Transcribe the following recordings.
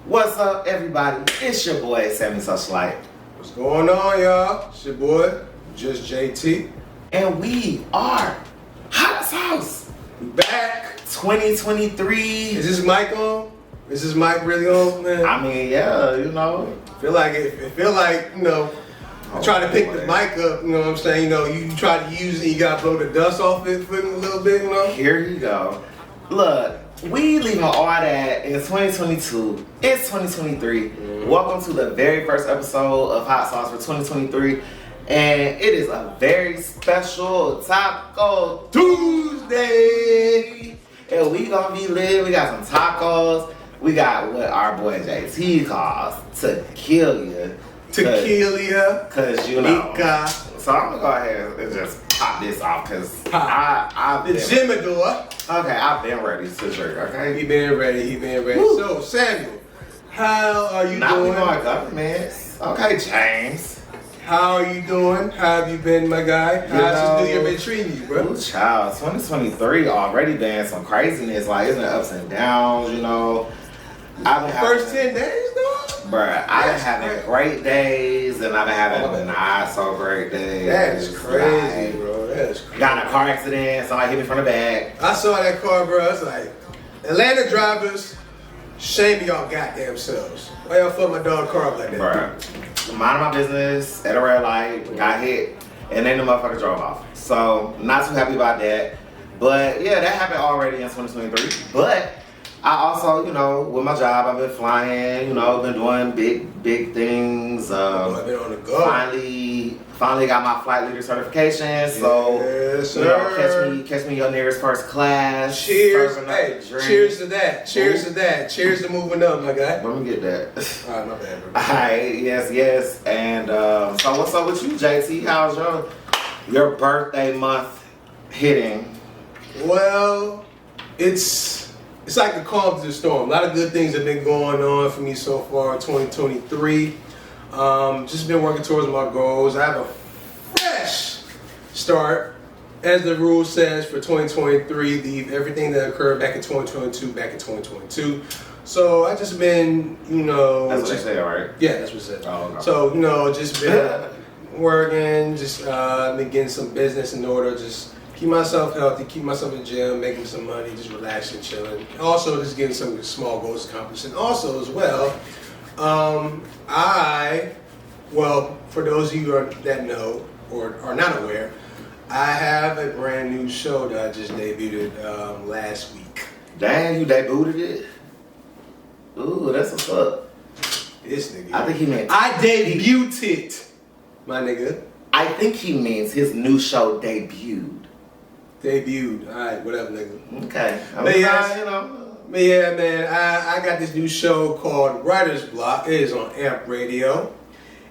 What's up, everybody? It's your boy, Sammy Socialite. What's going on, y'all? It's your boy, Just JT. And we are Hot Sauce. We back. 2023. Is this mic on? Is this mic really on, man? I mean, yeah, you know. Feel like I try to pick the mic up, you know what I'm saying? You know, you try to use it, you gotta blow the dust off it for a little bit, you know? Here you go. Look, we leaving all that in 2022. It's 2023. Mm-hmm. Welcome to the very first episode of Hot Sauce for 2023. And it is a very special Taco Tuesday. And we gonna be lit. We got some tacos. We got what our boy JT calls tequila. Tequila. Cause you know. So I'm gonna go ahead and just pop this off cause I've the been Jimador. okay, I've been ready to drink, okay? He been ready. Woo. So, Samuel, how are you Now doing? we going government. Okay, James. How are you doing? How have you been, my guy? How's this new year been treating you, bro? Ooh, child, 2023 already been some craziness. Like, it's been ups and downs, you know. I've been First 10 days, though? Bruh, I've been having great days, and I've been having not so great days. That is crazy, Like, bro. That is crazy. got in a car accident, somebody hit me from the back. I saw that car, bro. It's like, Atlanta drivers, shame y'all goddamn selves. Why y'all fuck my dog car up like that? Bruh, minding my business at a red light, got hit, and then the motherfucker drove off. So, not too happy about that. But yeah, that happened already in 2023. But I also, you know, with my job, I've been flying, you know, been doing big things. I've been on the go. Finally got my flight leader certification. So, yes, you know, catch me your nearest first class. Cheers. Serving up Hey, a drink. cheers to that. Cheers to that. Cheers to moving up, my guy. Let me get that. Alright, my bad, bro. Alright, yes. And so what's up with you, JT? How's your birthday month hitting? Well, it's like the calm to the storm. A lot of good things have been going on for me so far in 2023. Just been working towards my goals. I have a fresh start, as the rule says, for 2023. Leave everything that occurred back in 2022 back in 2022. So I just been, you know. That's what they say, right? Yeah, that's what it said. Oh, okay. So, you know, just been working, just been getting some business in order, just keep myself healthy, keep myself in the gym, making some money, just relaxing, chilling. Also, just getting some small goals accomplished. And also, as well, for those of you that know or are not aware, I have a brand new show that I just debuted last week. Dang, you debuted it? Ooh, that's what's up. This nigga. I think he meant I debuted it, my nigga. I think he means his new show debuted. Debuted. Alright, whatever, nigga. Okay. But yes, you know. But yeah, man, I got this new show called Writer's Block. It is on AMP Radio.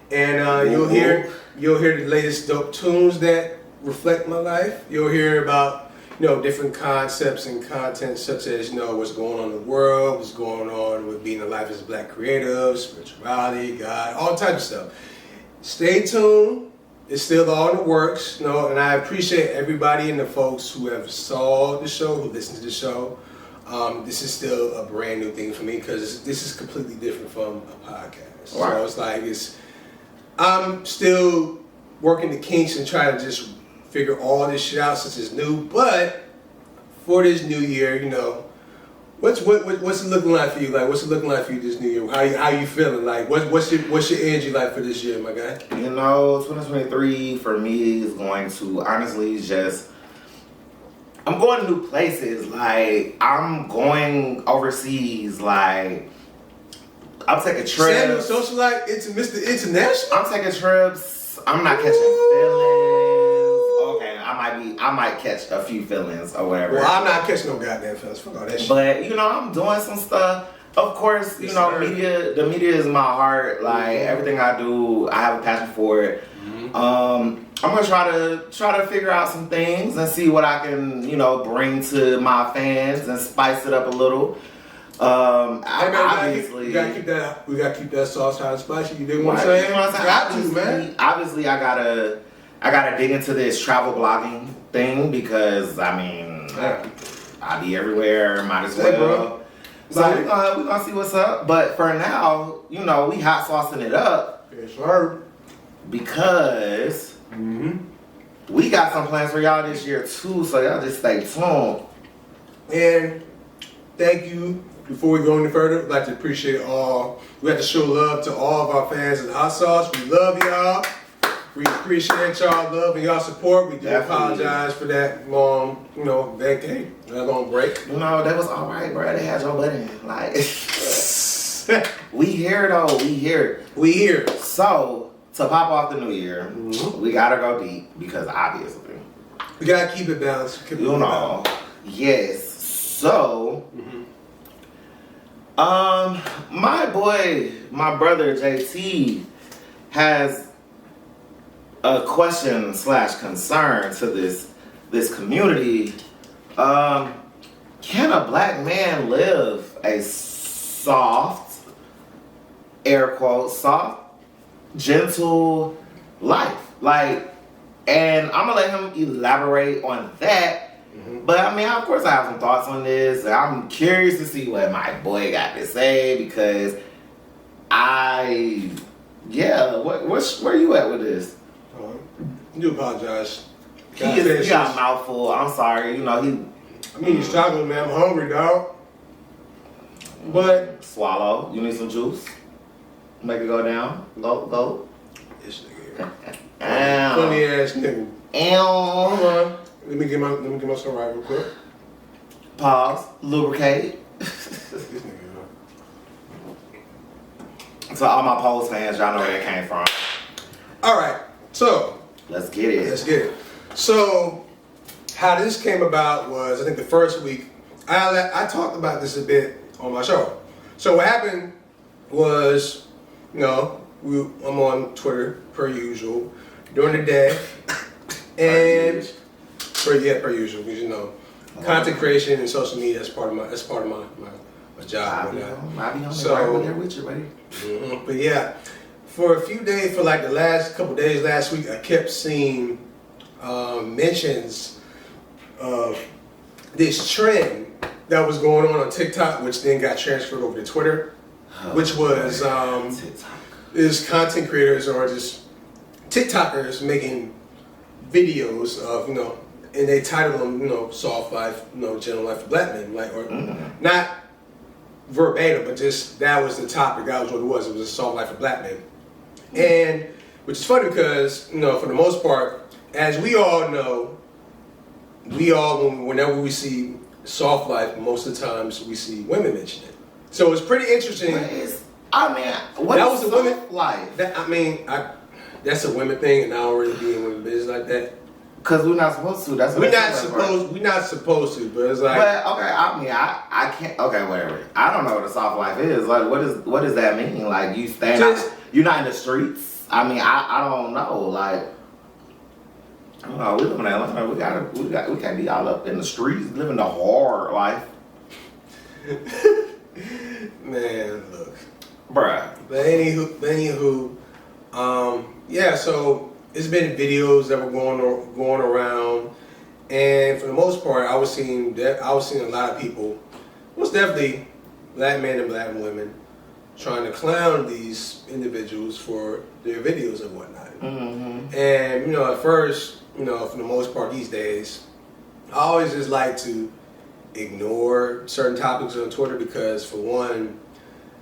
And you'll hear the latest dope tunes that reflect my life. You'll hear about, you know, different concepts and content such as, you know, what's going on in the world, what's going on with being alive as a black creative, spirituality, God, all types of stuff. Stay tuned. It's still all in the works, you know, and I appreciate everybody and the folks who have saw the show, who listened to the show. This is still a brand new thing for me because this is completely different from a podcast. Wow. So it's like I'm still working the kinks and trying to just figure all this shit out since it's new. But for this new year, you know, what's it looking like for you? Like, what's it looking like for you this new year? How you feeling? Like, what's your energy like for this year, my guy? You know, 2023 for me is going to honestly just, I'm going to new places. Like, I'm going overseas. Like, I'm taking trips. Samuel Socialite, it's Mr. International. I'm taking trips. I'm not catching feelings. Okay, I might catch a few feelings or whatever. Well, I'm not catching no goddamn feelings. Fuck all that shit. But you know, I'm doing some stuff. Of course, you know, the media is my heart. Like everything I do, I have a passion for it. I'm gonna try to figure out some things and see what I can, you know, bring to my fans and spice it up a little. Obviously, we gotta keep that sauce hot and spicy. You dig what I'm saying? Got to, man. Obviously, I gotta dig into this travel blogging thing because I mean, I be everywhere. Might as well. So we're gonna see what's up. But for now, you know, we hot saucing it up. Yes, sir. Because we got some plans for y'all this year too. So y'all just stay tuned. And thank you. Before we go any further, I'd like to appreciate we have to show love to all of our fans in Hot Sauce. We love y'all. We appreciate y'all love and y'all support. We do apologize for that long, vacay, that long break. No, that was all right, bro. They had your button. Like, we here though. We here. We here. So to pop off the new year, we gotta go deep because obviously we gotta keep it balanced. Yes. So, my brother JT has a question / concern to this community. Can a black man live a soft, air quotes, soft, gentle life? Like, and I'm gonna let him elaborate on that. But I mean, of course I have some thoughts on this. I'm curious to see what my boy got to say because where you at with this? I do apologize. He got a mouthful. I'm sorry. You know, he's struggling, man. I'm hungry, dog. But swallow. You need some juice. Make it go down. Go. This nigga. Ow. Funny ass nigga. Hold on. Let me get myself right real quick. Pause. Lubricate. This nigga. So all my Pose fans, y'all know where it came from. All right. So let's get it. So how this came about was, I think the first week, I talked about this a bit on my show. So what happened was, I'm on Twitter per usual during the day, and per usual, because content creation and social media is part of my job. I'll be on there with you, buddy. But yeah. For a few days, for like the last couple days last week, I kept seeing mentions of this trend that was going on TikTok, which then got transferred over to Twitter, which was is content creators or just TikTokers making videos of, and they title them, soft life, gentle life for black men, like, or not verbatim, but just that was the topic, that was what it was. It was a soft life for black men. And which is funny because, for the most part, as we all know, whenever we see soft life, most of the times we see women mention it. So it's pretty interesting. What is soft life? That's a women thing, and I don't really be in women business like that. Because we're not supposed to. That's what we're not supposed to. But it's like. But okay, I can't. Okay, whatever. I don't know what a soft life is. Like, what does that mean? Like, you stand out. You're not in the streets. I don't know. Like, I don't know. We live in Atlanta. We can't be all up in the streets living the hard life. Man, look, bruh. But anywho, yeah. So it's been videos that were going around, and for the most part, I was seeing a lot of people. It was definitely black men and black women trying to clown these individuals for their videos and whatnot. And at first, for the most part these days, I always just like to ignore certain topics on Twitter because, for one,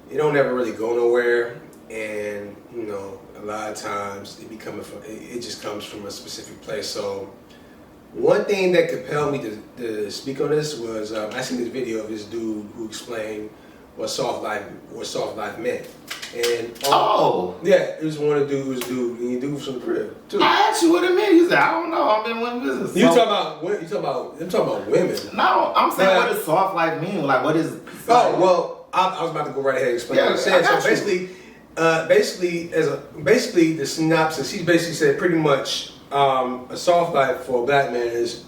it don't ever really go nowhere, and a lot of times it just comes from a specific place. So one thing that compelled me to speak on this was I seen this video of this dude who explained what soft life meant. And yeah, it was one of the dudes, and he dude from the crib too. I asked you what it meant. You said, I don't know. I've been in business. I'm talking about women. No, I'm saying, what does soft life mean? Like, what is? I was about to go right ahead and explain what I said. So basically, the synopsis. He basically said pretty much a soft life for a black man is,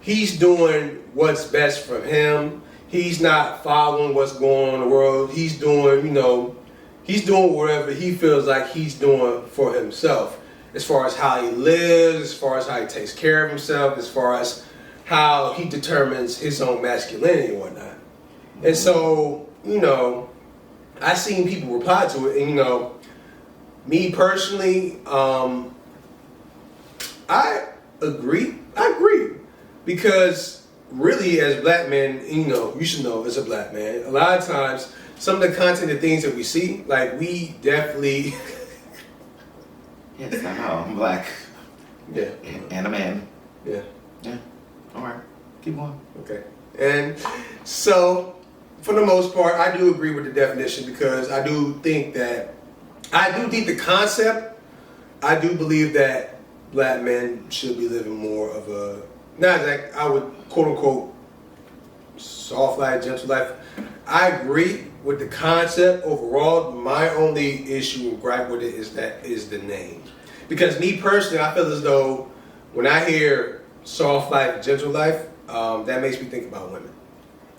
he's doing what's best for him. He's not following what's going on in the world. He's doing whatever he feels like he's doing for himself, as far as how he lives, as far as how he takes care of himself, as far as how he determines his own masculinity and whatnot. And so, I seen people reply to it, and me personally, I agree. Because really, as black men, you should know as a black man, a lot of times, some of the content and things that we see, like we definitely. Yes, I know. I'm black. Yeah. And a man. Yeah. Yeah. All right. Keep going. Okay. And so, for the most part, I do agree with the definition because I do think the concept, I do believe that black men should be living more of a, not that I would quote unquote soft life, gentle life. I agree with the concept overall. My only issue and gripe with it is the name. Because me personally, I feel as though when I hear soft life, gentle life, that makes me think about women.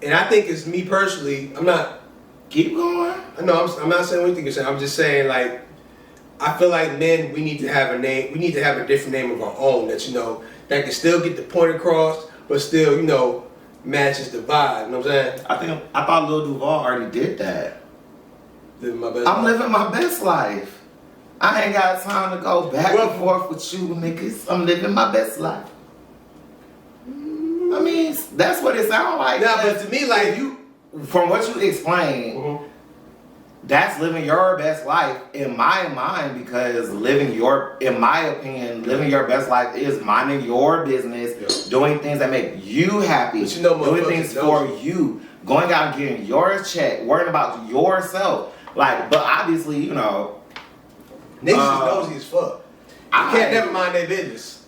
And I think it's me personally, I'm not... Keep going. No, I'm not saying anything you're saying. I'm just saying, like, I feel like men, we need to have a name, we need to have a different name of our own that, that can still get the point across, but still, matches the vibe. You know what I'm saying? I thought Lil Duval already did that. Living my best I'm life. living my best life. I ain't got time to go back and forth with you niggas. I'm living my best life. I mean, that's what it sounds like. Nah, but to me, like, from what you explained, that's living your best life in my mind, because in my opinion, living your best life is minding your business, doing things that make you happy, doing things for you, going out and getting your check, worrying about yourself. Like, but obviously, niggas is nosy as fuck. You can't never mind their business.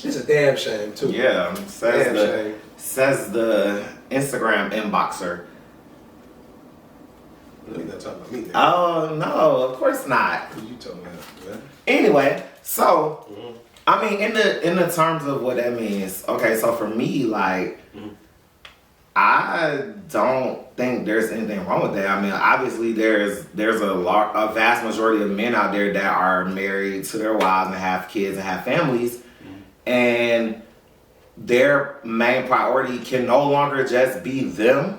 It's a damn shame too. Yeah, says the Instagram inboxer. You're not talking about me, nigga. Oh no, of course not. What are you talking about, man? Anyway, so I mean, in the terms of what that means, okay. So for me, like, I don't think there's anything wrong with that. I mean, obviously there's a vast majority of men out there that are married to their wives and have kids and have families, and their main priority can no longer just be them.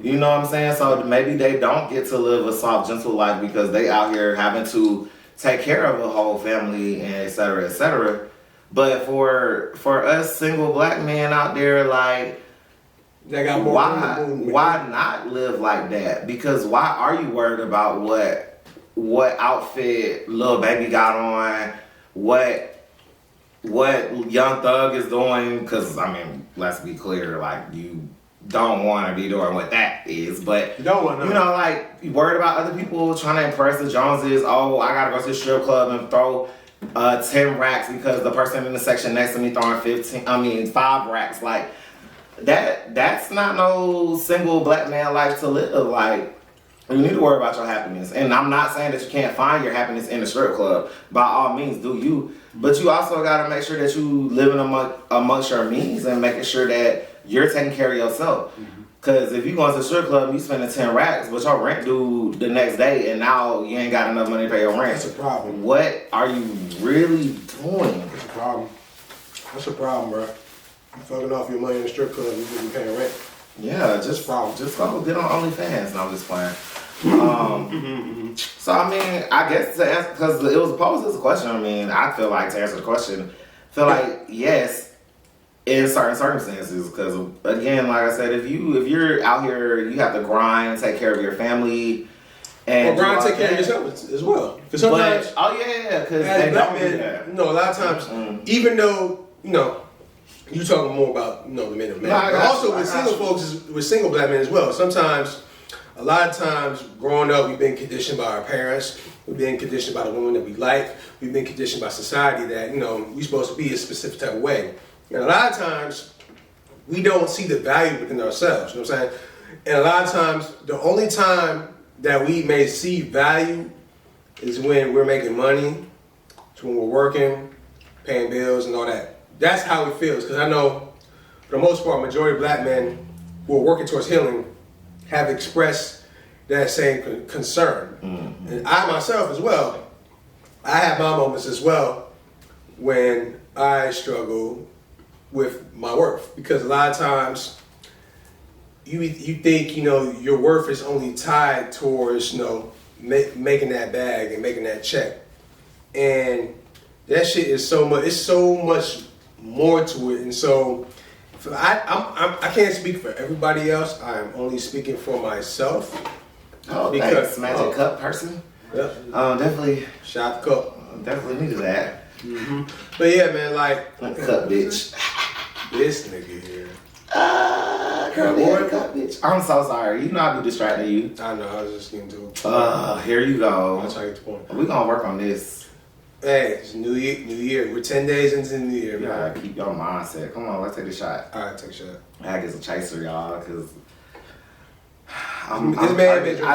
You know what I'm saying? So maybe they don't get to live a soft, gentle life because they out here having to take care of a whole family and et cetera, et cetera. But for us single black men out there, like, why not live like that? Because why are you worried about what outfit Lil Baby got on, what Young Thug is doing? Because, I mean, let's be clear, like, you don't want to be doing what that is, but you don't want to. Like, you worried about other people trying to impress the Joneses. Oh, I gotta go to the strip club and throw 10 racks because the person in the section next to me throwing 5 racks. Like, that's not no single black man life to live. Like, you need to worry about your happiness. And I'm not saying that you can't find your happiness in the strip club. By all means, do you. But you also got to make sure that you living amongst your means and making sure that you're taking care of yourself. Because if you go to the strip club and you spending 10 racks, but your rent due the next day, and now you ain't got enough money to pay your rent. That's a problem. What are you really doing? That's a problem. That's a problem, bro. You fucking off your money in the strip club, you shouldn't be paying rent. Yeah, just go get on OnlyFans. No, I'm just playing. So I mean, I guess to answer, because it was posed as a question. I mean, I feel like to answer the question, yes, in certain circumstances. Because again, like I said, if you're out here, you have to grind, take care of your family, and grind, take care of yourself as well. Because sometimes, because they don't do that. A lot of times, even though you talking more about the men and men, but also with single folks, with single black men as well. Sometimes. A lot of times, growing up, we've been conditioned by our parents. We've been conditioned by the women that we like. We've been conditioned by society that, we're supposed to be a specific type of way. And a lot of times, we don't see the value within ourselves. You know what I'm saying? And a lot of times, the only time that we may see value is when we're making money, it's when we're working, paying bills and all that. That's how it feels. Because I know, for the most part, majority of black men who are working towards healing have expressed that same concern. And I myself as well, I have my moments as well when I struggle with my worth. Because a lot of times, you think your worth is only tied towards making that bag and making that check, and that shit is so much. It's so much more to it, and so I can't speak for everybody else. I am only speaking for myself. Oh, thanks, Magic Cup person. Yep. Definitely. Shot cup. Definitely needed that. Mm-hmm. But yeah, man, like cup bitch. This nigga here. Cup bitch. I'm so sorry. You know I be distracting you. I know. I was just getting to. Here you go. I'll try to get the point. We gonna work on this. Hey, it's New Year. We're 10 days into the New Year, You man. gotta keep your mindset. Come on, let's take a shot. All right, take a shot. I gotta get some chaser, y'all, because I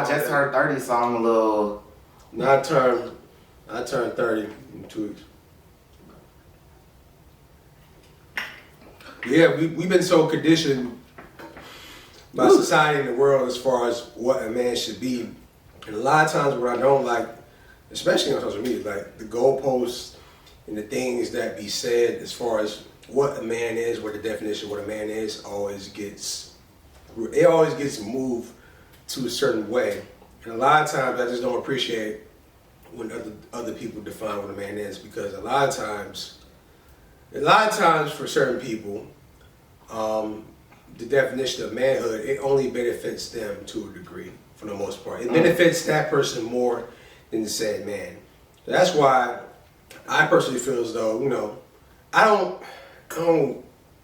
just turned 30, so I'm a little. I turned 30 in 2 weeks. Yeah, we've been so conditioned by society and the world as far as what a man should be. And a lot of times what I don't like, especially on social media, like the goalposts and the things that be said as far as what a man is, what the definition of what a man is, always gets moved to a certain way. And a lot of times I just don't appreciate when other people define what a man is, because a lot of times for certain people, the definition of manhood, it only benefits them to a degree for the most part. It benefits that person more than the said man. So that's why I personally feel as though, I don't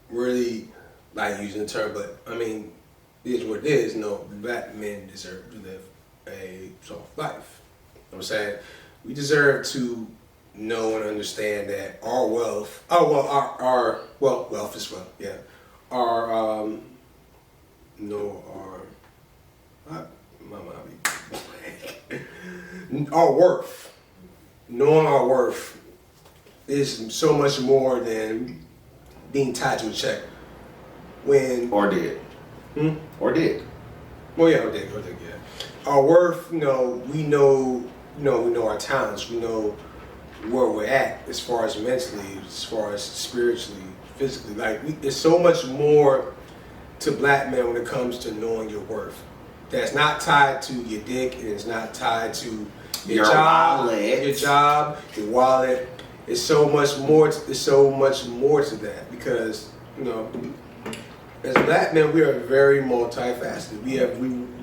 really like using the term, but I mean, it is what it is. Black men deserve to live a soft life. You know what I'm saying? We deserve to know and understand that our wealth, our wealth as well, yeah. Our worth, knowing our worth is so much more than being tied to a check. Or did. Or did. Well, yeah, or did, yeah. Our worth, we know our talents, we know where we're at as far as mentally, as far as spiritually, physically. Like, there's so much more to black men when it comes to knowing your worth. That's not tied to your dick, and it's not tied to your job, your wallet. It's so much more. It's so much more to that, because as black men, we are very multifaceted.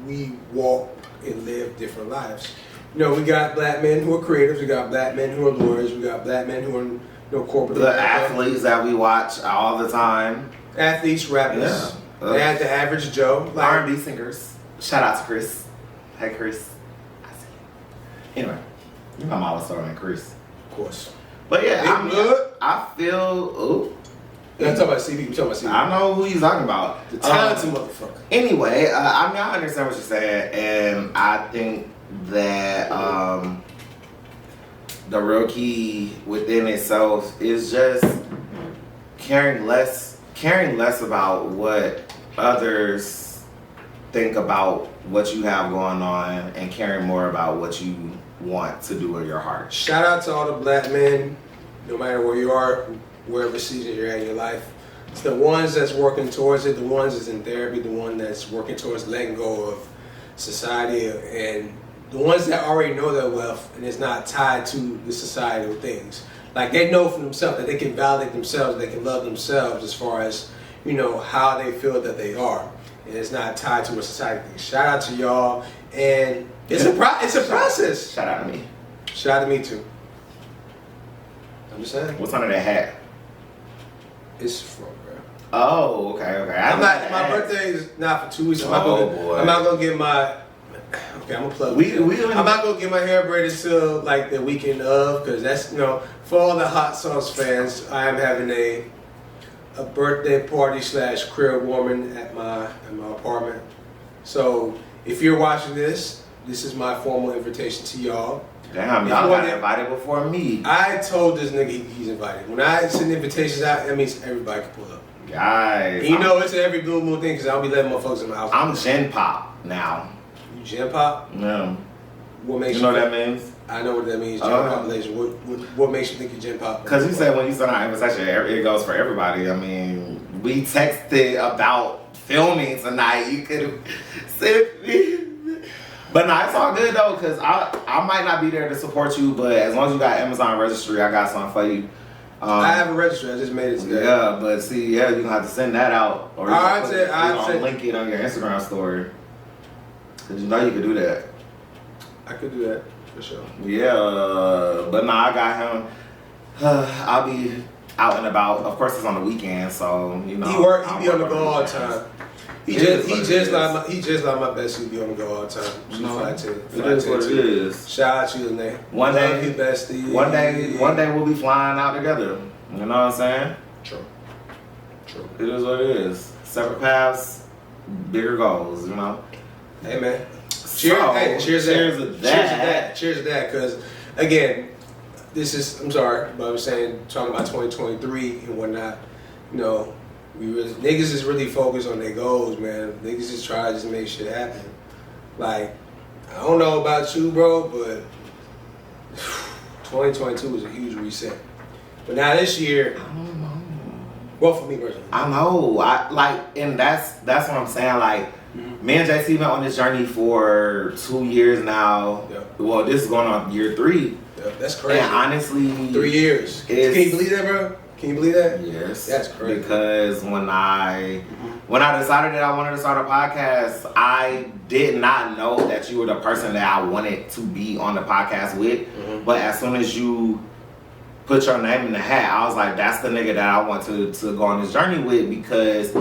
We walk and live different lives. We got black men who are creatives. We got black men who are lawyers. We got black men who are corporate. The athletes that we watch all the time. Athletes, rappers. Yeah. They had the average Joe. R&B singers. Shout out to Chris. Hey, Chris. I see you. Anyway, you know my mom was throwing Chris. Of course. But yeah, I feel. I'm talking about CB. We're talking about CB. I know who you're talking about. The talented motherfucker. Anyway, I understand what you're saying, and I think that the real key within itself is just caring less about what others think about what you have going on, and caring more about what you want to do in your heart. Shout out to all the black men, no matter where you are, wherever season you're at in your life. It's the ones that's working towards it, the ones that's in therapy, the one that's working towards letting go of society, and the ones that already know their wealth and it's not tied to the societal things. Like, they know for themselves that they can validate themselves, they can love themselves as far as, how they feel that they are. And it's not tied to a society thing. Shout out to y'all. And it's a process. Shout out to me. Shout out to me too. I'm just saying. What's under that hat? It's from, bro. Oh, okay. My birthday is not for 2 weeks. I'm not gonna get my. Okay, I'm gonna plug. I'm not gonna get my hair braided till like the weekend of, because that's for all the hot sauce fans. I am having a birthday party / crib warming at my apartment. So if you're watching this is my formal invitation to y'all. Damn, y'all got invited before me. I told this nigga he's invited. When I send invitations out, that means everybody can pull up. Guys. And it's every blue moon thing, because I'll be letting motherfuckers in my house. I'm Gen Pop now. You Gen Pop? Yeah. What makes you know what that means? I know what that means, Gen Population. What makes you think you're Gen Pop? Because you said when you send out invitation, it goes for everybody. I mean, we texted about filming tonight. You could have sent me. But nah, it's all good though, cause I might not be there to support you, but as long as you got Amazon registry, I got something for you. I have a registry. I just made it today. Yeah, but see, you're gonna have to send that out, or I'll link it on your Instagram story. Cause you know you could do that. I could do that for sure. Yeah, but nah, I got him. I'll be out and about. Of course, it's on the weekend, so you know. He be on the go all the time. He just like my best. He be on the go all the time. It is what it is. Shout out to you, Nate. One day, you bestie. One day we'll be flying out together. You know what I'm saying? True. It is what it is. Separate paths, bigger goals. You know. Hey man. Cheers to that. Cheers to that. Because again, I'm sorry, but I was saying, talking about 2023 and whatnot. You know, niggas is really focused on their goals, man. Niggas just try to just make shit happen. Like, I don't know about you, bro, but 2022 was a huge reset. But now this year, I don't know. Well, for me personally, I know. And that's what I'm saying. Like, me and JT been on this journey for 2 years now. Yeah. Well, this is going on year 3. Yeah, that's crazy. And honestly, 3 years. Can you believe that, bro? Can you believe that? Yes. That's crazy. Because when I decided that I wanted to start a podcast, I did not know that you were the person that I wanted to be on the podcast with. Mm-hmm. But as soon as you put your name in the hat, I was like, that's the nigga that I want to go on this journey with, because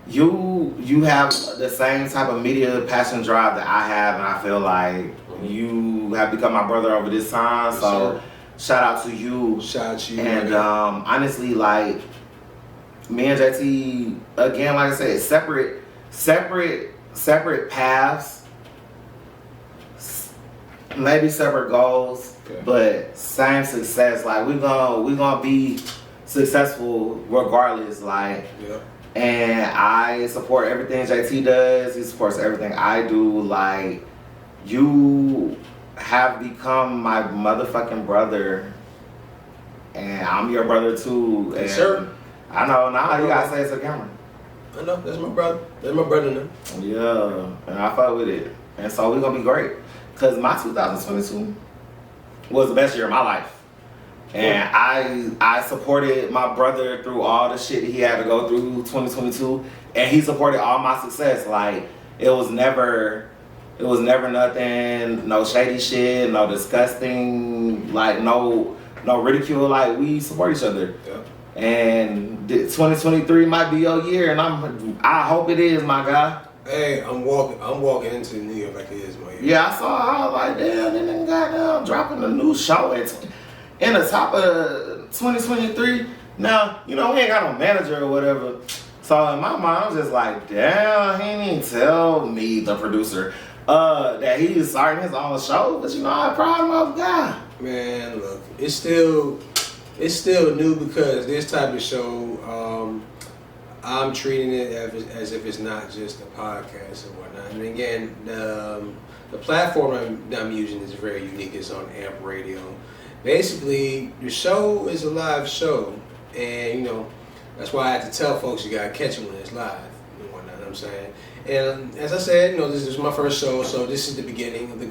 you have the same type of media passion drive that I have, and I feel like you have become my brother over this time. So shout out to you. Shout out to you. And honestly, like, me and JT, again, like I said, separate paths, maybe separate goals, but same success. Like, we gonna be successful regardless. Like, and I support everything JT does. He supports everything I do. Like, you have become my motherfucking brother, and I'm your brother too. Yes, sir. I know. Now you gotta say it to the camera. I know. That's my brother. That's my brother now. Yeah, and I fuck with it, and so we're gonna be great. Cause my 2022 was the best year of my life. And I supported my brother through all the shit he had to go through 2022, and he supported all my success. Like, it was never nothing, no shady shit, no disgusting, like no ridicule. Like, we support each other. Yeah. And 2023 might be your year, and I hope it is, my guy. Hey, I'm walking into New York like it is my year. Yeah, I was like, damn, they done got dropping a new show in the top of 2023. Now, you know, we ain't got no manager or whatever. So in my mind, I'm just like, damn, he didn't even tell me, the producer, that he's starting his own show. But you know, I'm proud of my guy. Man, look, it's still new, because this type of show, I'm treating it as if it's not just a podcast and whatnot. And again, the platform that I'm using is very unique. It's on Amp Radio. Basically, the show is a live show, and you know, that's why I have to tell folks you gotta catch it when it's live and whatnot. You know what I'm saying? And as I said, you know, this is my first show, so this is the beginning of the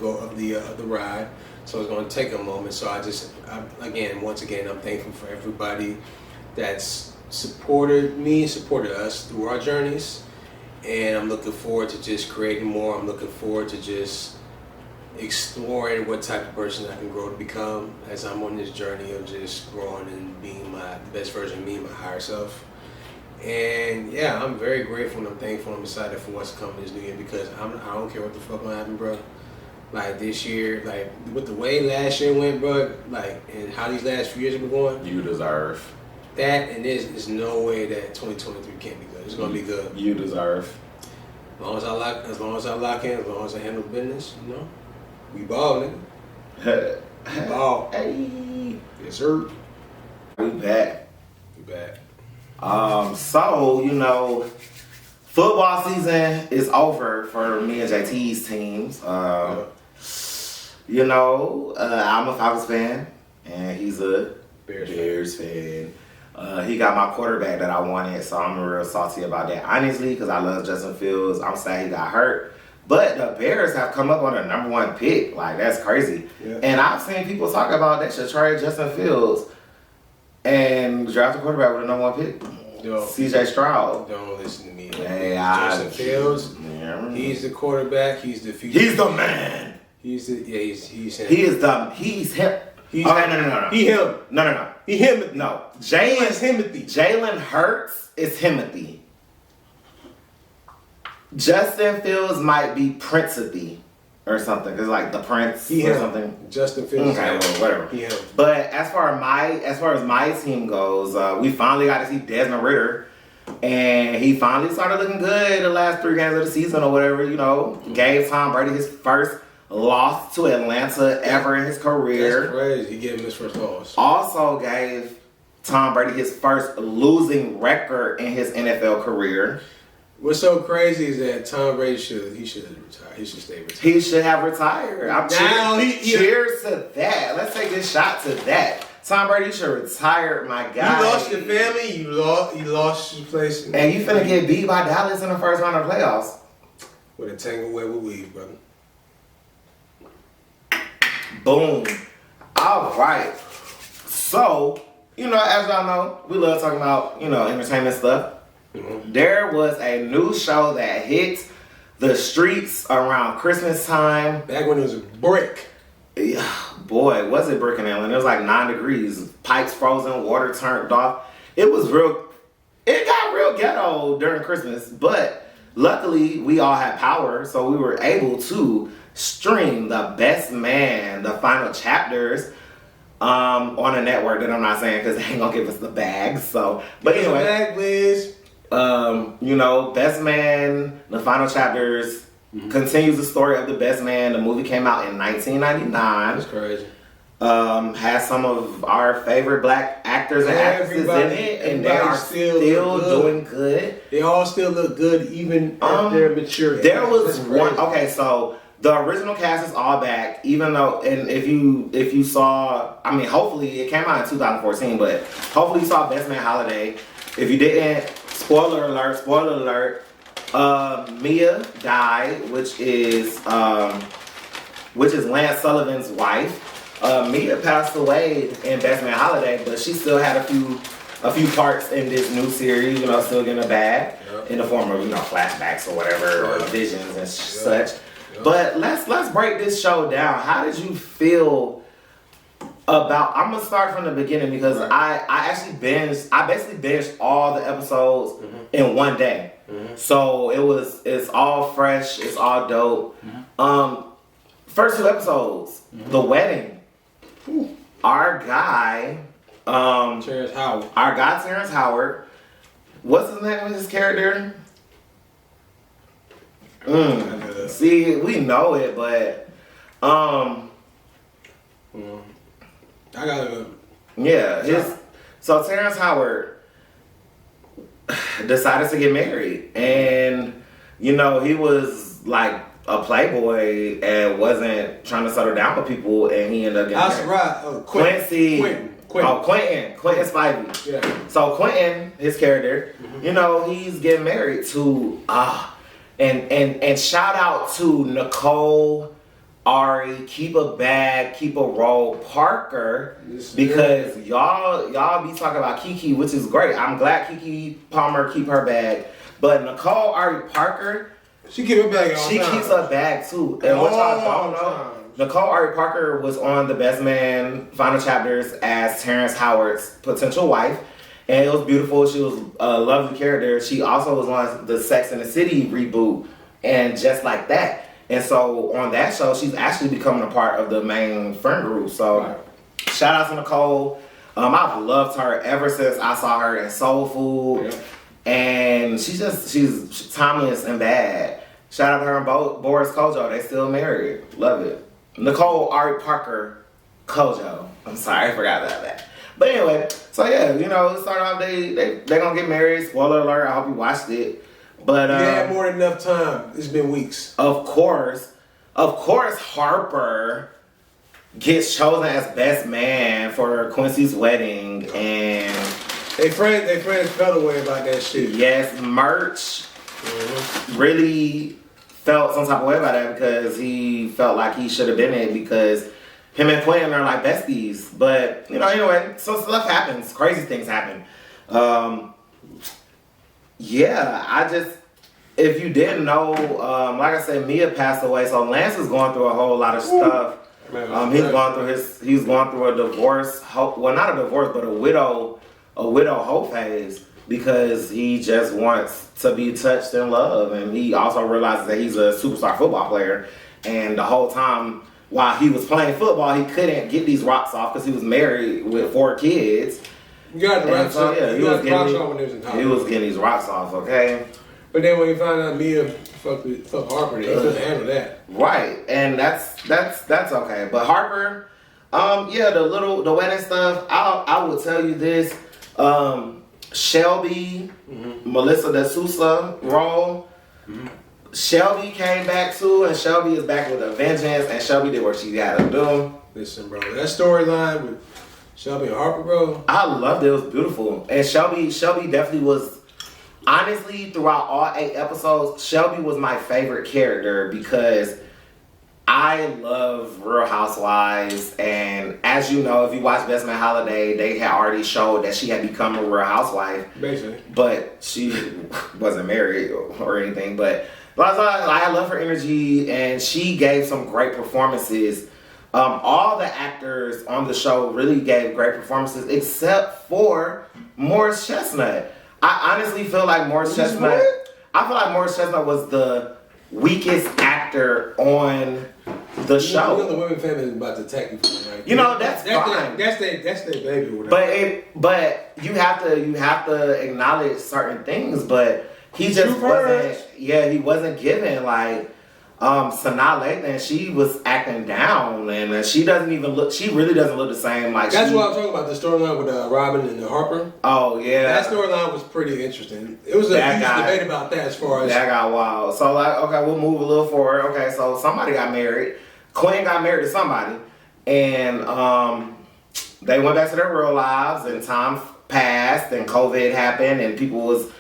ride. So it's gonna take a moment. So once again, I'm thankful for everybody that's supported me, supported us through our journeys, and I'm looking forward to just creating more. I'm looking forward to just exploring what type of person I can grow to become as I'm on this journey of just growing and being my best version of me, my higher self. And yeah, I'm very grateful and I'm thankful. I'm excited for what's coming this new year, because I don't care what the fuck gonna happen, bro. Like, this year, like with the way last year went, bro, like, and how these last few years have been going, You deserve that, and there's no way that 2023 can't be good. It's gonna be good. You deserve. As long as I lock in, as long as I handle business, you know, we ball, nigga. We ball. Hey. Yes, sir. We back. back. So, you know, football season is over for me and JT's teams. You know, I'm a Falcons fan, and he's a Bears fan. He got my quarterback that I wanted, so I'm real salty about that. Honestly, because I love Justin Fields. I'm sad he got hurt. But the Bears have come up on the number 1 pick. Like, that's crazy. Yeah. And I've seen people talk about they should trade Justin Fields and draft a quarterback with a number 1 pick. Yo, CJ Stroud. Don't listen to me. Hey, Justin Fields. Yeah. He's the quarterback. He's the future. He's the man. He's him. He's him. He's no. He him. No. He him. No. Jalen Hurts is Himothy. Justin Fields might be Prince-athy or something. It's like the Prince or something. Justin Fields. Okay, well, whatever. He him. But as far as my team goes, we finally got to see Desmond Ridder. And he finally started looking good the last 3 games of the season or whatever, you know. Gave Tom Brady his first loss to Atlanta ever in his career. That's crazy. He gave him his first loss. Also gave Tom Brady his first losing record in his NFL career. What's so crazy is that Tom Brady should retire. He should stay retired. He should have retired. Cheers to that. Let's take this shot to that. Tom Brady should retire, my guy. You lost your family. You lost your place. And you finna get beat by Dallas in the first round of playoffs. With a tangled web of weave, brother. Boom. All right. So, you know, as y'all know, we love talking about, you know, entertainment stuff. Mm-hmm. There was a new show that hit the streets around Christmas time. Back when it was a brick. Yeah, boy, was it brick in Atlanta. It was like 9 degrees. Pipes frozen, water turned off. It got real ghetto during Christmas. But luckily, we all had power. So we were able to stream The Best Man, the final chapters, on a network that I'm not saying because they ain't going to give us the bags. So, but anyway. Bag, please. You know, Best Man, the final chapters, continues the story of The Best Man. The movie came out in 1999. That's crazy. Has some of our favorite black actors and actresses in it, and they are still doing good. They all still look good, even at their maturity. There was one. Okay, so the original cast is all back, even though, and if you saw, I mean, hopefully it came out in 2014, but hopefully you saw Best Man Holiday. If you didn't, spoiler alert. Mia died, which is Lance Sullivan's wife. Mia passed away in Best Man Holiday, but she still had a few parts in this new series, you know, still getting a bag in the form of, you know, flashbacks or whatever, or visions and such. But let's break this show down. How did you feel about? I'm gonna start from the beginning because I basically binged all the episodes in one day. So it's all fresh, it's all dope. First 2 episodes, the wedding. Our guy, Terrence Howard. Our guy Terrence Howard. What's his name of his character? See, we know it, but I gotta. Yeah, so Terrence Howard decided to get married, and you know he was like a playboy and wasn't trying to settle down with people, and he ended up getting married. That's right. Quentin Spivey. Yeah. So Quentin, his character, you know, he's getting married to and shout out to Nicole, Ari, keep a bag, keep a roll, Parker, because y'all be talking about Keke, which is great. I'm glad Keke Palmer keep her bag, but Nicole, Ari, Parker, she keep her bag. She keeps her bag too. And what y'all don't know, Nicole Ari Parker was on The Best Man final chapters as Terrence Howard's potential wife. And it was beautiful. She was a lovely character. She also was on the Sex and the City reboot. And just like that. And so on that show, she's actually becoming a part of the main friend group. So shout out to Nicole. I've loved her ever since I saw her in Soul Food. Yeah. And she's timeless and bad. Shout out to her and Boris Kojo. They still married. Love it. Nicole Ari Parker Kojo. I'm sorry, I forgot about that. But anyway, so yeah, you know, it started off, they gonna get married. Spoiler alert, I hope you watched it. But you had more than enough time. It's been weeks. Of course, Harper gets chosen as best man for Quincy's wedding, and They friends felt away about that shit. Yes, merch really felt some type of way about that because he felt like he should have been it because him and Quinn are like besties. But anyway, so stuff happens. Crazy things happen. If you didn't know, like I said, Mia passed away. So Lance is going through a whole lot of stuff. He's going through a divorce. Well, not a divorce, but a widow hope phase because he just wants to be touched and loved, and he also realizes that he's a superstar football player. And the whole time while he was playing football, he couldn't get these rocks off because he was married with 4 kids. You got the rocks off. Yeah, he was getting these rocks off. Okay. But then when you find out Mia fuck Harper, he couldn't handle that. Right, and that's okay. But Harper, the wedding stuff. I will tell you this, Shelby, Melissa D'Souza role. Shelby came back too, and Shelby is back with a vengeance, and Shelby did what she got to do. Listen, bro, that storyline with Shelby and Harper, bro. I loved it. It was beautiful, and Shelby definitely was. Honestly, throughout all 8 episodes, Shelby was my favorite character because I love Real Housewives. And as you know, if you watch Best Man Holiday, they had already showed that she had become a Real Housewife. Basically. But she wasn't married or anything. But I love her energy, and she gave some great performances. All the actors on the show really gave great performances except for Morris Chestnut. I honestly feel like Morris Chestnut. I feel like Morris Chestnut was the weakest actor on the show. The women family is about to attack you for that. That's fine. That's their baby. Whatever. But you have to acknowledge certain things. But he just wasn't. Yeah, he wasn't given like. Sanaa Lathan, she was acting down, and she doesn't even look. She really doesn't look the same. Like that's what I'm talking about. The storyline with Robin and Harper. Oh yeah, that storyline was pretty interesting. It was a huge debate about that as far as that got wild. So okay, we'll move a little forward. Okay, so somebody got married. Quinn got married to somebody, and they went back to their real lives, and time passed, and COVID happened, and people was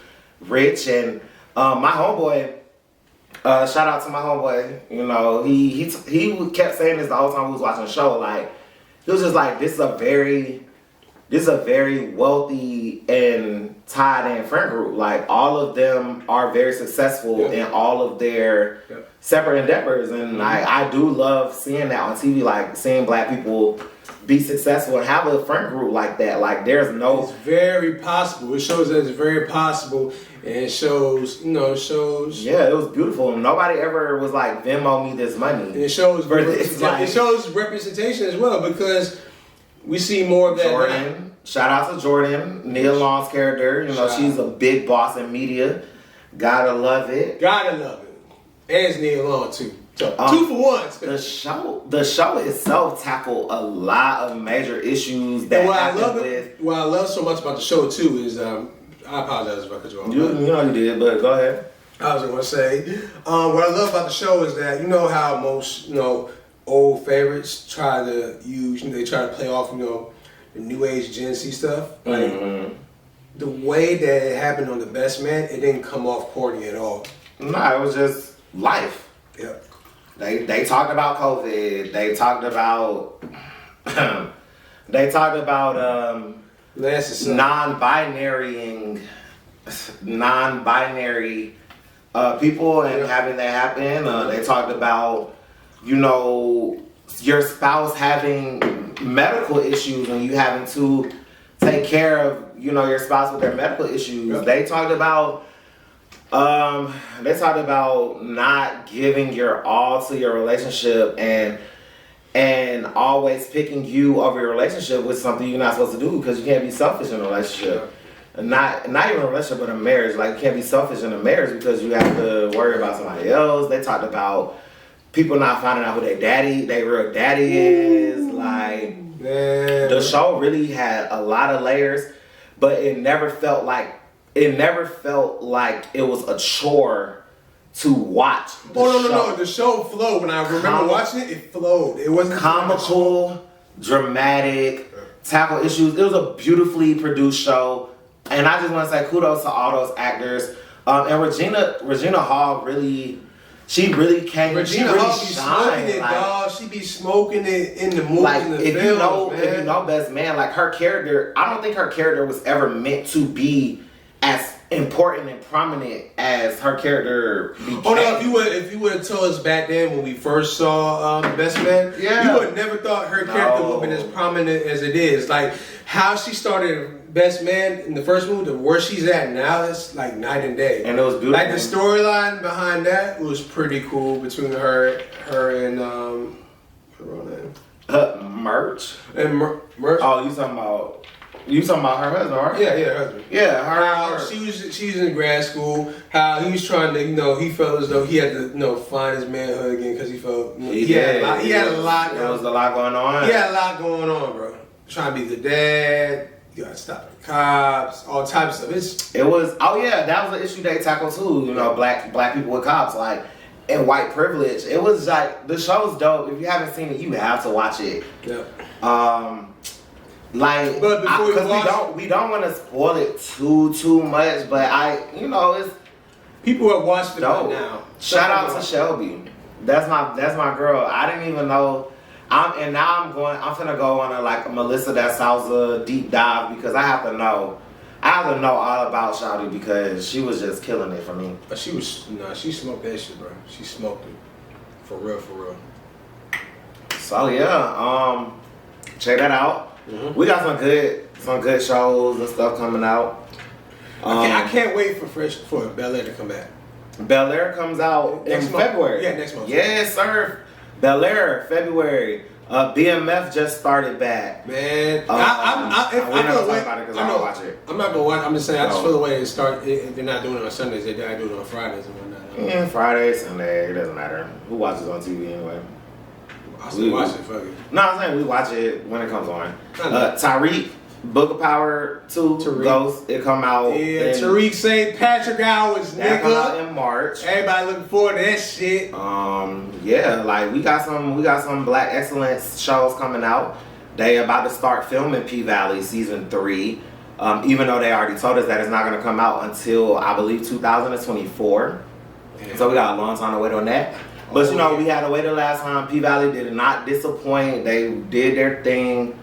rich, and my homeboy. Shout out to my homeboy. He kept saying this the whole time we was watching the show. Like, he was just like, this is a very wealthy and tied-in friend group. Like, all of them are very successful in all of their separate endeavors. And I do love seeing that on TV, like seeing black people be successful and have a friend group like that. Like, there's no... It's very possible. It shows that it's very possible. And it shows. Yeah, it was beautiful. Nobody ever was like, Venmo me this money. And it shows representation as well because we see more of that. Jordan. Shout out to Jordan. Nia Long's character. She's a big boss in media. Gotta love it. And it's Nia Long too. So, 2 for 1. The show itself tackled a lot of major issues that what I love so much about the show too is I apologize if I cut you off. You did, but go ahead. I was going to say, what I love about the show is that how most old favorites try to use, they try to play off the new age Gen Z stuff. Like the way that it happened on The Best Man, it didn't come off corny at all. No, it was just life. Yeah. They talked about COVID. They talked about non-binary people and having that happen. They talked about, your spouse having medical issues and you having to take care of, your spouse with their medical issues. Yep. They talked about not giving your all to your relationship and always picking you over your relationship with something you're not supposed to do because you can't be selfish in a relationship. Not even a relationship, but a marriage. Like, you can't be selfish in a marriage because you have to worry about somebody else. They talked about people not finding out who their real daddy is. Like, the show really had a lot of layers, but it never felt like it was a chore to watch the show. No. The show flowed. When I remember watching it, it flowed. It wasn't comical, dramatic, tackle issues. It was a beautifully produced show. And I just want to say kudos to all those actors. And Regina Hall really, she really came. Regina Hall be smoking it, like, dog. She be smoking it in the movies, like, in the if films, if you know Best Man, like her character, I don't think her character was ever meant to be as important and prominent as her character became. Oh no! If you would have told us back then when we first saw Best Man, you would have never thought her character would have been as prominent as it is. Like how she started Best Man in the first movie to where she's at now, it's like night and day. And it was beautiful. Like the storyline behind that was pretty cool between her and Merch and Merch. Oh, you talking about her husband, right? Yeah, her husband. Yeah, how she was in grad school. How he was trying to, he felt as though he had to, find his manhood again because he felt he had a lot. There was a lot going on. He had a lot going on, bro. Trying to be the dad. You gotta stop the cops. All types of it. That was an issue they tackled too. Black people with cops, like, and white privilege. It was like the show's dope. If you haven't seen it, you have to watch it. Yeah. Like, but before we don't want to spoil it too much, but it's people have watched it dope. Right now. Shout out to Shelby. That's my girl. I didn't even know. I'm finna go on a Melissa Da Souza deep dive because I have to know all about Shawty because she was just killing it for me. But she smoked that shit, bro. She smoked it. For real. So yeah, check that out. Mm-hmm. We got some good shows and stuff coming out. I can't wait for Bel-Air to come back. Bel-Air comes out in February. Yeah, next month. Yes, sir. Bel-Air, February. BMF just started back. Man, I'm not gonna talk about it because I don't watch it. I'm not gonna watch. I'm just saying. I just feel the way they're not doing it on Sundays. They gotta do it on Fridays and whatnot. Yeah, Friday, Sunday. It doesn't matter. Who watches on TV anyway? I still watch it. Fuck it. No, I'm saying we watch it when it comes on. Tariq, Book of Power 2, Ghost. It come out. Yeah, Tariq St. Patrick Hours, nigga. That come out in March. Everybody looking forward to that shit. Yeah, like we got some Black excellence shows coming out. They about to start filming P-Valley season 3. Even though they already told us that it's not gonna come out until I believe 2024. Yeah. So we got a long time to wait on that. But we had to wait the last time. P-Valley did not disappoint. They did their thing.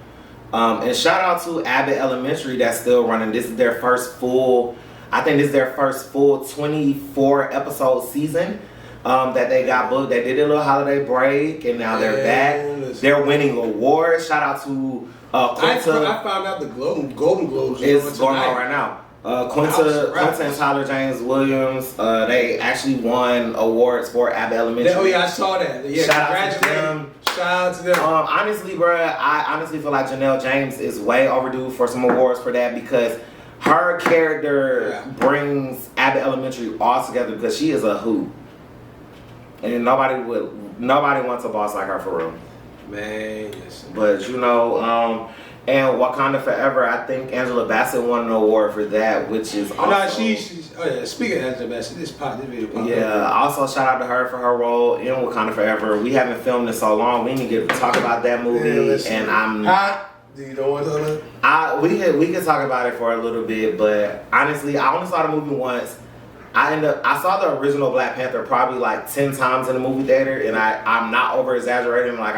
And shout out to Abbott Elementary that's still running. This is their first full 24 episode season that they got booked. They did a little holiday break and now they're back. They're winning awards. Shout out to Quinta. I found out the Golden Globes is going on right now. Quinta and Tyler James Williams, they actually won awards for Abbott Elementary. Oh yeah, I saw that. Yeah, Shout out to them. Honestly, bro, I honestly feel like Janelle James is way overdue for some awards for that because her character brings Abbott Elementary all together because she is a hoot. And nobody wants a boss like her for real. Man, yes. But and Wakanda Forever, I think Angela Bassett won an award for that, which is also... Speaking of Angela Bassett, this video popped up. Also shout out to her for her role in Wakanda Forever. We haven't filmed in so long. We didn't get to talk about that movie, Do you know what I'm we could talk about it for a little bit, but honestly, I only saw the movie once. I saw the original Black Panther probably like 10 times in the movie theater, and I'm not over exaggerating. Like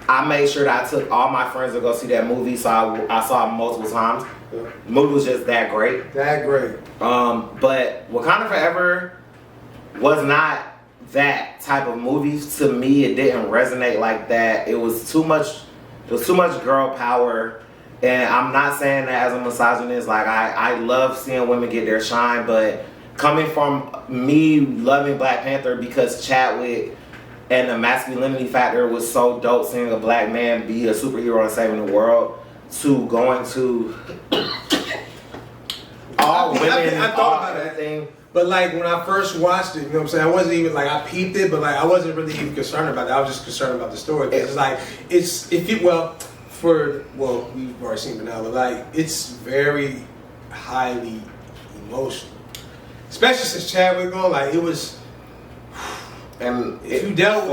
I made sure that I took all my friends to go see that movie, so I saw it multiple times. The movie was just that great. But Wakanda Forever was not that type of movie. To me, it didn't resonate like that. It was too much girl power. And I'm not saying that as a misogynist. Like I love seeing women get their shine, but coming from me loving Black Panther because Chadwick and the masculinity factor was so dope, seeing a black man be a superhero and saving the world, to going to all women. I thought about everything. But like when I first watched it, you know what I'm saying? I wasn't even like, I peeped it, but like I wasn't really even concerned about it. I was just concerned about the story. It's like, we've already seen it now, but like it's very highly emotional. Especially since Chadwick gone, like it was. And if you dealt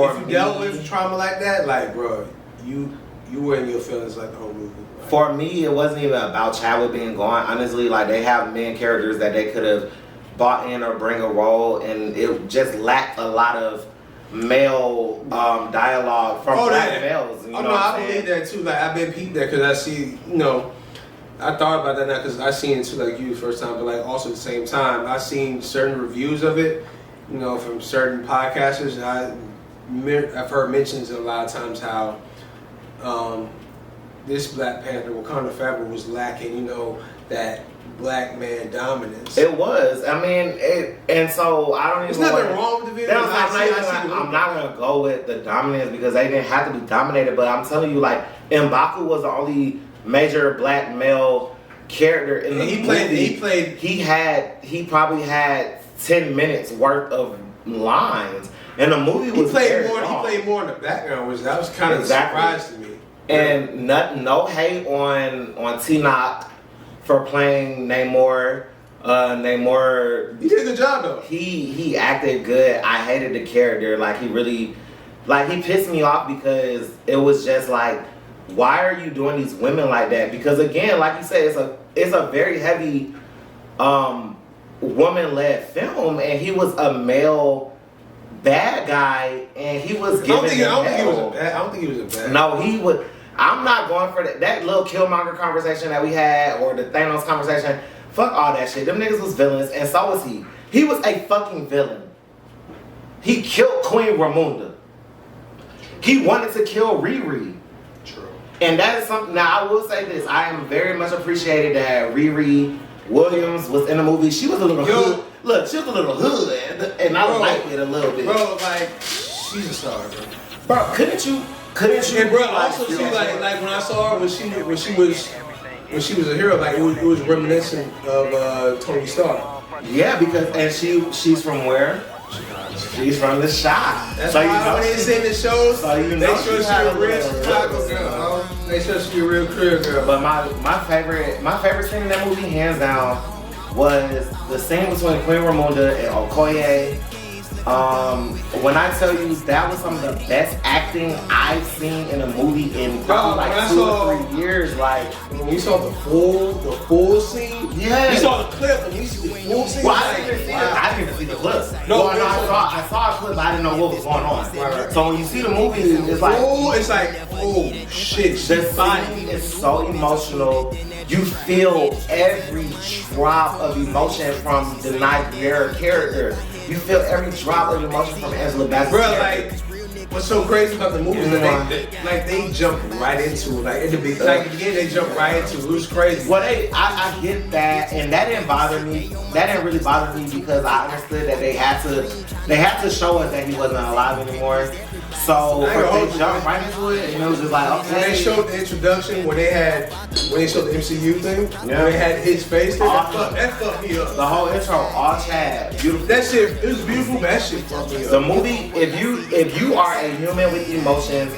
with trauma like that, like bro, you you were in your feelings like the whole movie. Right? For me, it wasn't even about Chadwick being gone. Honestly, like they have main characters that they could have bought in or bring a role, and it just lacked a lot of male dialogue from black males. You know what I believe that too. Like I've been peeped there because I see, I thought about that now because I seen it too, like you the first time, but like also at the same time, I seen certain reviews of it, from certain podcasters. I've heard mentions a lot of times how this Black Panther, Wakanda Forever, was lacking, that black man dominance. It was. I mean, and so I don't even. There's nothing wrong with the video. I'm not gonna go with the dominance because they didn't have to be dominated. But I'm telling you, like M'Baku was the only major black male character in the movie. He probably had 10 minutes worth of lines, and the movie was He played more in the background, that was kind of a surprise to me. And no hate on T-Knock for playing Namor. He did a good job though. He acted good. I hated the character. Like he really, he pissed me off because it was just like, why are you doing these women like that? Because again, like you said, it's a very heavy woman-led film, and he was a male bad guy, and he was giving I don't think he was a bad. No, he would. I'm not going for that little Killmonger conversation that we had, or the Thanos conversation. Fuck all that shit. Them niggas was villains, and so was he. He was a fucking villain. He killed Queen Ramonda. He wanted to kill Riri. True. And that is something. Now I will say this: I am very much appreciated that Riri Williams was in the movie. She was a little hood. Look, she was a little hood, and I liked it a little bit. Bro, she's a star, bro. Bro, couldn't you? And bro, also she like when I saw her when she was a hero, like it was reminiscent of Tony Stark. Yeah, because she's from where? She's from the shop. That's why when they say the shows, they show she a real Chicago girl. They show she a real career girl. But my favorite scene in that movie, hands down, was the scene between Queen Ramonda and Okoye. When I tell you that was some of the best acting I've seen in a movie in probably 2 or 3 years. Like when we saw the full scene, yeah, we saw the clip and we see the full scene. Well, I didn't even see the clip. I saw a clip, but I didn't know what was going on. Right. So when you see the movie, it's like oh shit. The scene is so emotional. You feel every drop of emotion from the Nigeria character. You feel every drop of emotion from Angela Bassett's character. What's so crazy about the movie is that they jump right into it. Like in the beginning, they jump right into it. It was crazy. Well, I get that, and that didn't bother me. That didn't really bother me because I understood that they had to show us that he wasn't alive anymore. So they jumped right into it, and it was just like, okay. When they showed the introduction, when they showed the MCU thing, when they had his face there, that fucked me up. The whole intro, all Chad, beautiful. That shit, it was beautiful, but that shit fucked me up. The movie, if you are a human with emotions,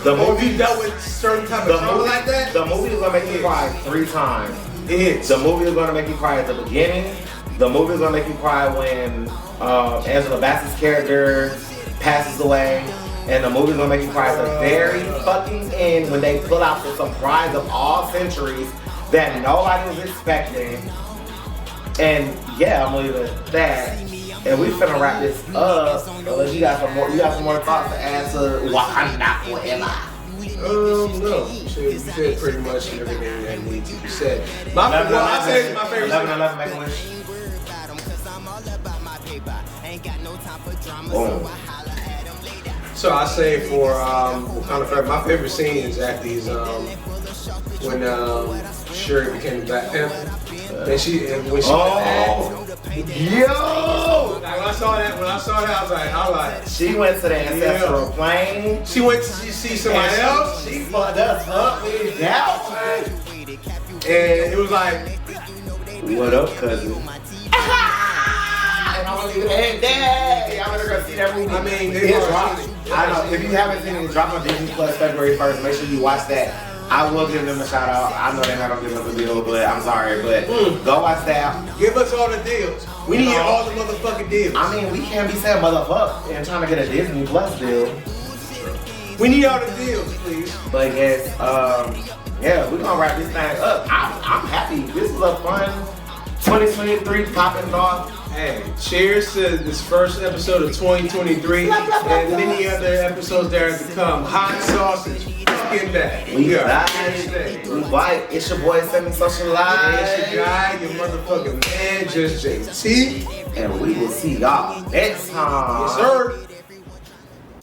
if you dealt with certain type of trauma like that, the movie is gonna make you cry 3 times. It hits. The movie is gonna make you cry at the beginning. The movie is gonna make you cry when Angela Bassett's character passes away. And the movie's gonna make you cry at the very fucking end when they pull out the surprise of all centuries that nobody was expecting. And yeah, I'm gonna leave it at that. And we finna wrap this up. Unless you got some more thoughts to add to Wakanda Forever. No. You said pretty much everything that needs to be said. I say my favorite. 11 Make a Wish. Boom. So I say for Wakanda Forever, my favorite scene is actually when Shuri became the Black Panther. When she yo! Like when I saw that, I was like, she went to the ancestral plane. She went to see somebody else. She fucked us up with that. And it was like, what up, cousin? And I'm gonna leave it at that. Y'all better go see that movie. I mean, it's dropping. I know. If you haven't seen it, drop on Disney Plus February 1st. Make sure you watch that. I will give them a shout out. I know they're not gonna give us a deal, but I'm sorry. But go watch that. Give us all the deals. We need all the motherfucking deals. I mean, we can't be saying motherfuck and trying to get a Disney Plus deal. We need all the deals, please. But yes, yeah, we're gonna wrap this thing up. I'm happy. This is a fun 2023 popping off. Hey, cheers to this first episode of 2023 and many other episodes that are to come. Hot sausage. Get back. We got we white. It's your boy Sammy Socialite. It's your guy, your motherfucking man, just JT. And we will see y'all next time. Yes, sir.